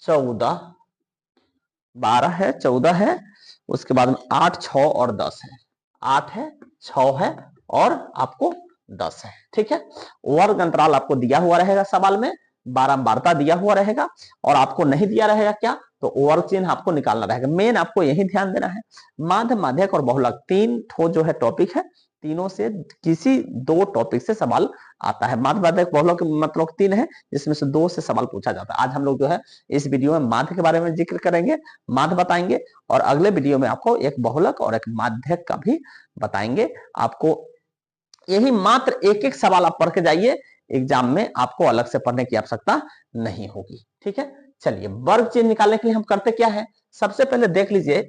14, 12 है, 14 है, उसके बाद में 8, 6 और 10 है। 8 है, 6 है और आपको 10 है। ठीक है, वर्ग अंतराल आपको दिया हुआ रहेगा सवाल में, बारंबारता दिया हुआ रहेगा और आपको नहीं दिया रहेगा क्या, तो वर्ग चिन्ह आपको निकालना रहेगा। मेन आपको यही ध्यान देना है। माध्य, माध्यक और बहुलक 3 ठो जो है टॉपिक है, तीनों से किसी 2 टॉपिक से सवाल आता है। माध्य, माध्यक, बहुलक मतलब 3 है, जिसमें से 2 से सवाल पूछा जाता है। आज हम लोग जो है इस वीडियो में माध्य के बारे में जिक्र करेंगे, माध्य बताएंगे, और अगले वीडियो में आपको एक बहुलक और एक माध्यक का भी बताएंगे। आपको यही मात्र एक एक सवाल आप पढ़ के जाइए, एग्जाम में आपको अलग से पढ़ने की आवश्यकता नहीं होगी। ठीक है, चलिए वर्ग चिन्ह निकालने के लिए हम करते क्या है, सबसे पहले देख लीजिए,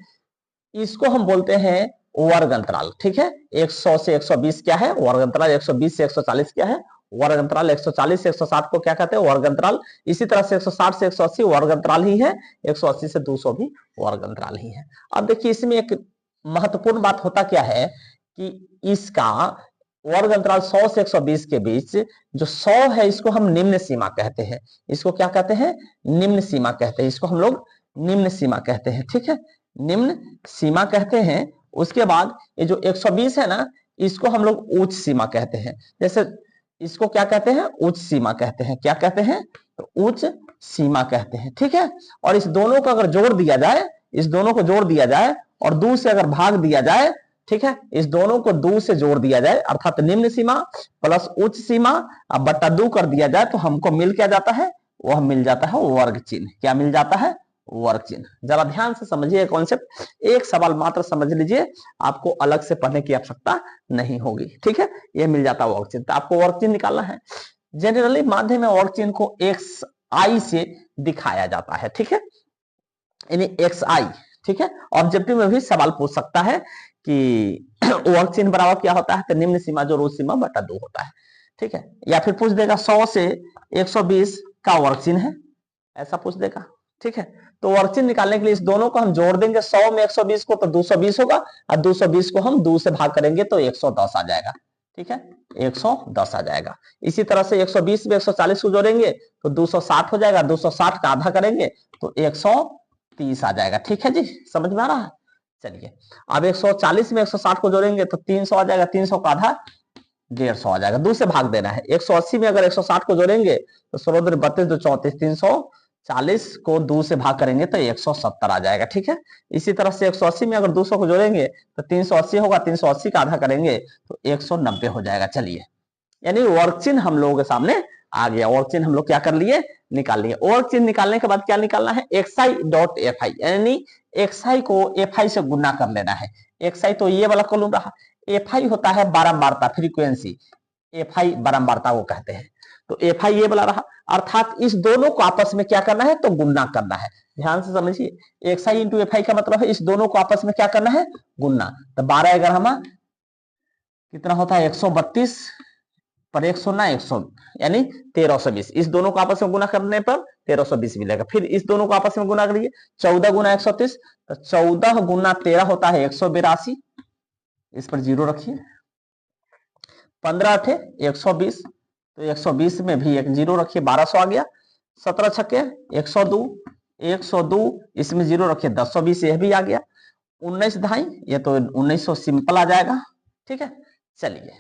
इसको हम बोलते हैं वर्ग अंतराल। ठीक है, 100 से 120 क्या है, वर्ग अंतराल। 120 से 140 क्या है, वर्ग अंतराल। 140 से 160 को क्या कहते हैं, वर्ग अंतराल। इसी तरह से 160 से 180 वर्ग अंतराल ही है, 180 से 200 भी वर्ग अंतराल ही है। अब देखिए इसमें एक महत्वपूर्ण बात होता क्या है कि इसका वर्ग अंतराल 100 से 120 के बीच जो 100 है, इसको हम निम्न सीमा कहते हैं। इसको क्या कहते हैं, निम्न सीमा कहते हैं। इसको हम लोग निम्न सीमा कहते हैं। ठीक है, निम्न सीमा कहते हैं। उसके बाद ये जो 120 है ना, इसको हम लोग उच्च सीमा कहते हैं। जैसे इसको क्या कहते हैं, उच्च सीमा कहते हैं। क्या कहते हैं, तो उच्च सीमा कहते हैं। ठीक है, और इस दोनों को अगर जोड़ दिया जाए, इस दोनों को जोड़ दिया जाए और 2 से अगर भाग दिया जाए, ठीक है, इस दोनों को 2 से जोड़ दिया जाए, अर्थात निम्न सीमा प्लस उच्च सीमा अब बट्टा 2 कर दिया जाए, तो हमको मिल क्या जाता है, वह मिल जाता है वर्ग चिन्ह। क्या मिल जाता है, वर्ग चिन्ह। जरा ध्यान से समझिए कॉन्सेप्ट, एक सवाल मात्र समझ लीजिए, आपको अलग से पढ़ने की आवश्यकता नहीं होगी। ठीक है, ये मिल जाता है वर्ग चिन्ह। तो आपको वर्ग चिन्ह निकालना है। जनरली माध्यम में वर्ग चिन्ह को xi से दिखाया जाता है। ठीक है, यानी xi। ठीक है, ऑब्जेक्टिव में भी सवाल पूछ सकता है कि वर्ग चिन्ह बराबर क्या होता है, तो निम्न सीमा जो उच्च सीमा बटा 2 होता है। ठीक है, या फिर पूछ देगा 100 से 120 का वर्ग चिन्ह है, ऐसा पूछ देगा। ठीक है, तो वर्ग चिन्ह निकालने के लिए इस दोनों को हम जोड़ देंगे। 100 में 120 को तो 220 होगा, और 220 को हम 2 से भाग करेंगे तो 110 आ जाएगा। ठीक है, 110 आ जाएगा। इसी तरह से 120 में 140 को जोड़ेंगे तो 260 हो जाएगा, 260 का आधा करेंगे तो 130 आ जाएगा। ठीक है जी, समझ में आ रहा है। चलिए, अब 140 में 160 को जोड़ेंगे तो 300 आ जाएगा, 300 का आधा 150 आ जाएगा, 2 से भाग देना है। 180 में अगर 160 को जोड़ेंगे तो 16 32 तो 34, 340 को 2 से भाग करेंगे तो 170 आ जाएगा। ठीक है, इसी तरह से 180 में अगर 200 को जोड़ेंगे तो 380 होगा, 380 का आधा करेंगे तो 190 हो जाएगा। चलिए, यानी वर्ग चिन्ह हम लोगों के सामने आ गया। वर्ग चिन्ह हम लोग क्या कर लिए, निकाल लिए। वर्ग चिन्ह निकालने के बाद क्या निकालना है, xi डॉट fi, यानी xi को fi से गुना कर लेना है। xi तो ये वाला कॉलम रहा, fi होता है बारंबारता, फ्रीक्वेंसी। fi बारंबारता को कहते हैं, तो fi ये वाला रहा, अर्थात इस दोनों को आपस में क्या करना है, तो गुना करना है। ध्यान से समझिए, xi इंटू fi का मतलब है इस दोनों को आपस में क्या करना है, गुना। तो 12 11 कितना होता है, 132 पर 100 ना 100, यानी 1320। इस दोनों को आपस में गुना करने पर 1320 मिलेगा। फिर इस दोनों को आपस में गुना करिए, 14 गुना 130, तो 14 गुना 13 होता है 182, इस पर 0 रखिए। 15 अठे 120, तो 120 में भी एक 0 रखिए, 1200 आ गया। 17 छक्के 102, 102 इसमें 0 रखिए, 1020 यह भी आ गया। 19 ढाई, ये तो 1900 सिंपल आ जाएगा। ठीक है, चलिए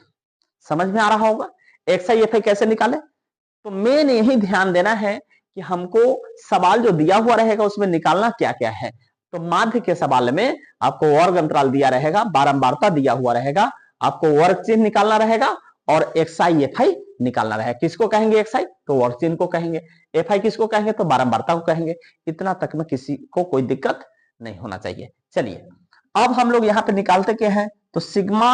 समझ में आ रहा होगा। एक्स आई एफ आई कैसे निकाले, तो मेन यही ध्यान देना है कि हमको सवाल जो दिया हुआ रहेगा उसमें निकालना क्या क्या है। तो माध्य के सवाल में आपको वर्ग अंतराल दिया रहेगा, बारंबारता दिया हुआ रहेगा, आपको वर्ग चिन्ह निकालना रहेगा और एक्स आई एफ आई निकालना रहेगा। किसको कहेंगे एक्स आई, तो वर्ग चिन्ह को कहेंगे। एफ आई किसको कहेंगे, तो बारंबारता को कहेंगे। इतना तक में किसी को कोई दिक्कत नहीं होना चाहिए। चलिए, अब हम लोग यहाँ पे निकालते क्या है, तो sigma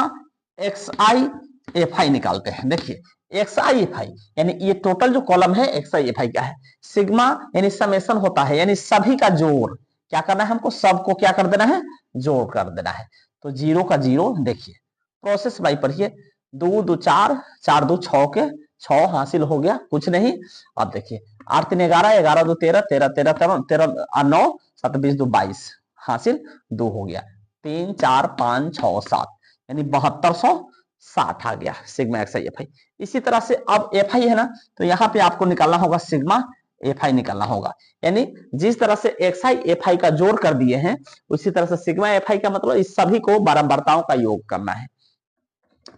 x I F I निकालते हैं। देखिए एक्स आई एफ आई, यानी ये टोटल जो कॉलम है एक्स आई एफ आई का है। सिग्मा यानी समेशन होता है, यानी सभी का जोड़। क्या करना है हमको, सबको क्या कर देना है, जोड़ कर देना है। तो 0 का 0, देखिए प्रोसेस बाई पढ़िए, 2 2 4, 4 2 6 के 6 हासिल हो गया, कुछ नहीं। अब देखिए 8 3 11, 11 2 13, 13 13 13 9 7 20 2 22 हासिल 2 हो गया। 3 4 5 6 7, यानी 7260 आ गया sigma x I F I. इसी तरह से अब एफ आई है ना, तो यहाँ पे आपको निकालना होगा सिग्मा एफ आई निकालना होगा। यानी जिस तरह से एक्स आई एफ आई का जोड़ कर दिए हैं, उसी तरह से सिग्मा एफ आई का मतलब इस सभी को बारंबारताओं का योग करना है।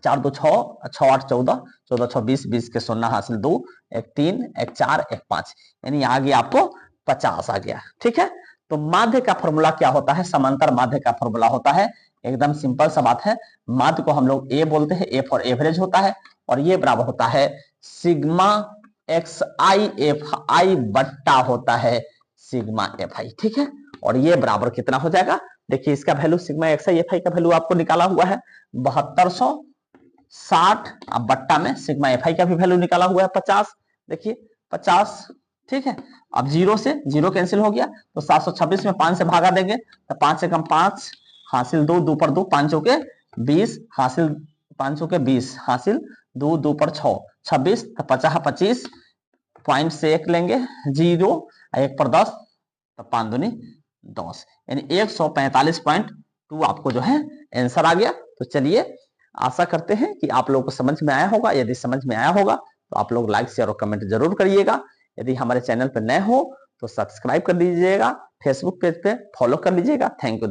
4 2 6, 6 8 14, 14 6 20, 20 के 0 हासिल 2, 1 3, 1 4, 1 5, यानी आगे आपको 50 आ गया। ठीक है, तो माध्य का फॉर्मूला क्या होता है? समांतर माध्य का फॉर्मूला होता है, एकदम सिंपल सा बात है। माध्य को हम लोग ए बोलते हैं, ए फॉर एवरेज होता है, और ये बराबर होता है sigma x I F I बट्टा होता है सिग्मा एफ आई। ठीक है, और ये बराबर कितना हो जाएगा? देखिए इसका value sigma x I F I का वैल्यू आपको निकाला हुआ है 7260, अब बट्टा में सिग्मा एफ आई का भी वैल्यू निकाला हुआ है 50। देखिए 50, ठीक है, अब जीरो से जीरो कैंसिल हो गया, तो 726 में 5 से भागा देंगे, तो 5 से कम 5 हासिल 2, 2 पर 2, 5 चौके 20 हासिल 5 चौके 20 हासिल 2, 2 पर 6 26, तो 50 25 पॉइंट से 1 लेंगे 0, 1 पर 10, तो 5 दूनी 10, यानी 145.2 आपको जो है आंसर आ गया। तो चलिए आशा करते हैं कि आप लोगों को समझ में आया होगा। यदि समझ में आया होगा तो आप लोग लाइक शेयर और कमेंट जरूर करिएगा। यदि हमारे चैनल पर नए हो तो सब्सक्राइब कर लीजिएगा, फेसबुक पेज पे फॉलो कर लीजिएगा। Thank you.